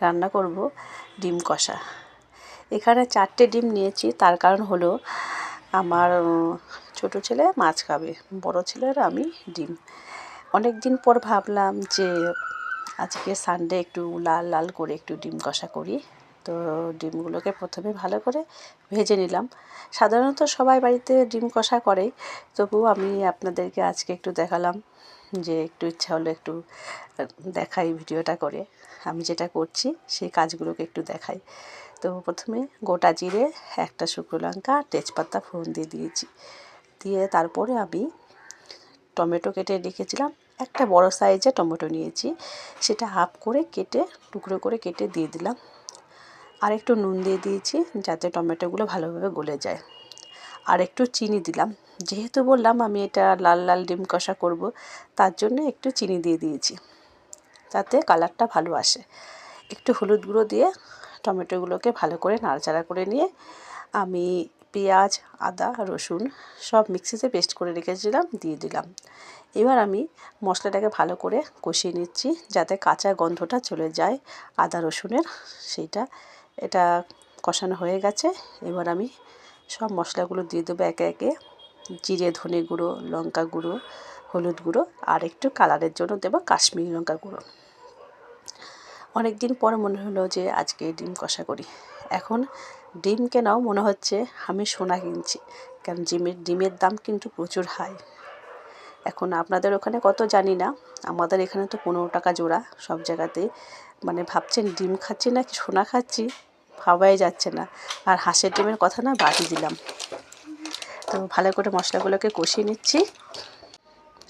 রান্না করব ডিম কষা। এখানে 4টে ডিম নিয়েছি, তার কারণ হলো আমার ছোট ছেলে মাছ খাবে, বড় ছেলের আমি ডিম। অনেক দিন পর ভাবলাম যে আজকে সানডে একটু লাল লাল করে একটু ডিম কষা করি। তো ডিমগুলোকে প্রথমে ভালো করে ভেজে নিলাম। সাধারণত সবাই বাড়িতে ডিম কষা করেই, তবুও আমি আপনাদেরকে আজকে একটু দেখালাম যে একটু ইচ্ছা হলো একটু দেখাই ভিডিওটা করে। আমি যেটা করছি সেই কাজগুলোকে একটু দেখাই। তো প্রথমে গোটা জিরে, একটা শুকনো লঙ্কা, তেজপাতা ফোড়ন দিয়ে দিয়েছি। দিয়ে তারপরে আমি টমেটো কেটে রেখেছিলাম, একটা বড় সাইজের টমেটো নিয়েছি, সেটা হাফ করে কেটে টুকরো করে কেটে দিয়ে দিলাম। আর একটু নুন দিয়ে দিয়েছি যাতে টমেটোগুলো ভালোভাবে গলে যায়। আর একটু চিনি দিলাম, যেহেতু বললাম আমি এটা লাল লাল ডিম কষা করব, তার জন্য একটু চিনি দিয়ে দিয়েছি যাতে কালারটা ভালো আসে। একটু হলুদ গুঁড়ো দিয়ে টমেটোগুলোকে ভালো করে নাড়াচাড়া করে নিয়ে আমি পেঁয়াজ, আদা, রসুন সব মিক্সিতে পেস্ট করে রেখেছিলাম দিয়ে দিলাম। এবার আমি মশলাটাকে ভালো করে কষিয়ে নিচ্ছি যাতে কাঁচা গন্ধটা চলে যায় আদা রসুনের, এটা কষানো হয়ে গেছে। এবার আমি সব মশলাগুলো দিয়ে দেবো একে একে। জিরে, ধনে গুঁড়ো, লঙ্কা গুঁড়ো, হলুদ গুঁড়ো আর একটু কালারের জন্য দেবো কাশ্মীরি লঙ্কা গুঁড়ো। অনেক দিন পর মনে হলো যে আজকে ডিম কষা করি। এখন ডিম কেনাও মনে হচ্ছে আমি সোনা কিনছি, কারণ ডিমের দাম কিন্তু প্রচুর হাই। এখন আপনাদের ওখানে কত জানি না, আমাদের এখানে তো 15 টাকা জোড়া সব জায়গাতেই। মানে ভাবছেন ডিম খাচ্ছি না কি সোনা খাচ্ছি, ভাবাই যাচ্ছে না। আর হাঁসের ডিমের কথা না বাদই দিলাম। তো ভালো করে মশলাগুলোকে কষিয়ে নিচ্ছি,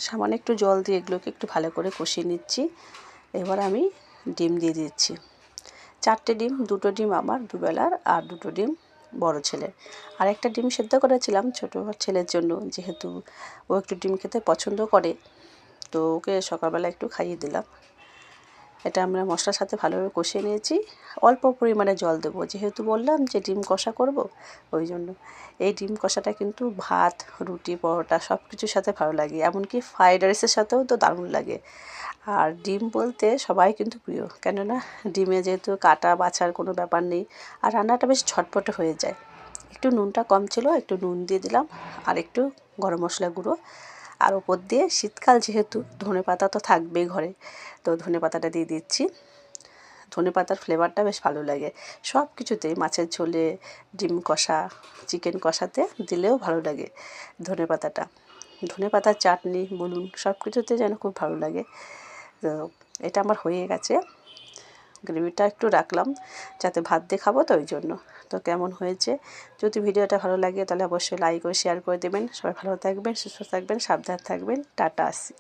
সামান্য একটু জল দিয়ে এগুলোকে একটু ভালো করে কষিয়ে নিচ্ছি। এবার আমি ডিম দিয়ে দিচ্ছি, 4টে ডিম, 2টো ডিম আমার দুবেলার আর 2টো ডিম বড় ছেলের। আর একটা ডিম সেদ্ধ করেছিলাম ছোটো ছেলের জন্য, যেহেতু ও একটু ডিম খেতে পছন্দ করে, তো ওকে সকালবেলা একটু খাইয়ে দিলাম। এটা আমরা মশলার সাথে ভালোভাবে কষিয়ে নিয়েছি। অল্প পরিমাণে জল দেবো, যেহেতু বললাম যে ডিম কষা করব, ওই জন্য। এই ডিম কষাটা কিন্তু ভাত, রুটি, পরোটা সব কিছুর সাথে ভালো লাগে, এমনকি ফ্রাইড রাইসের সাথেও তো দারুণ লাগে। আর ডিম বলতে সবাই কিন্তু প্রিয়, কেননা ডিমে যেহেতু কাটা বাছার কোনো ব্যাপার নেই, আর রান্নাটা বেশ ঝটপটে হয়ে যায়। একটু নুনটা কম ছিল, একটু নুন দিয়ে দিলাম, আর একটু গরম মশলা গুঁড়ো। আর ওপর দিয়ে শীতকাল যেহেতু ধনেপাতা তো থাকবেই ঘরে, তো ধনেপাতাটা দিয়ে দিচ্ছি। ধনেপাতার ফ্লেভারটা বেশ ভালো লাগে সব কিছুতেই, মাছের ঝোলে, ডিম কষা, চিকেন কষাতে দিলেও ভালো লাগে ধনেপাতাটা। ধনেপাতার চাটনি বলুন, সব কিছুতে যেন খুব ভালো লাগে। তো এটা আমার হয়ে গেছে, গ্রেভিটা একটু রাখলাম যাতে ভাত দিয়ে খাবো, তো ওই জন্য। তো কেমন হয়েছে, যদি ভিডিওটা ভালো লাগে তাহলে অবশ্যই লাইক ও শেয়ার করে দেবেন। সবাই ভালো থাকবেন, সুস্থ থাকবেন, সাবধানে থাকবেন। টাটা, আসি।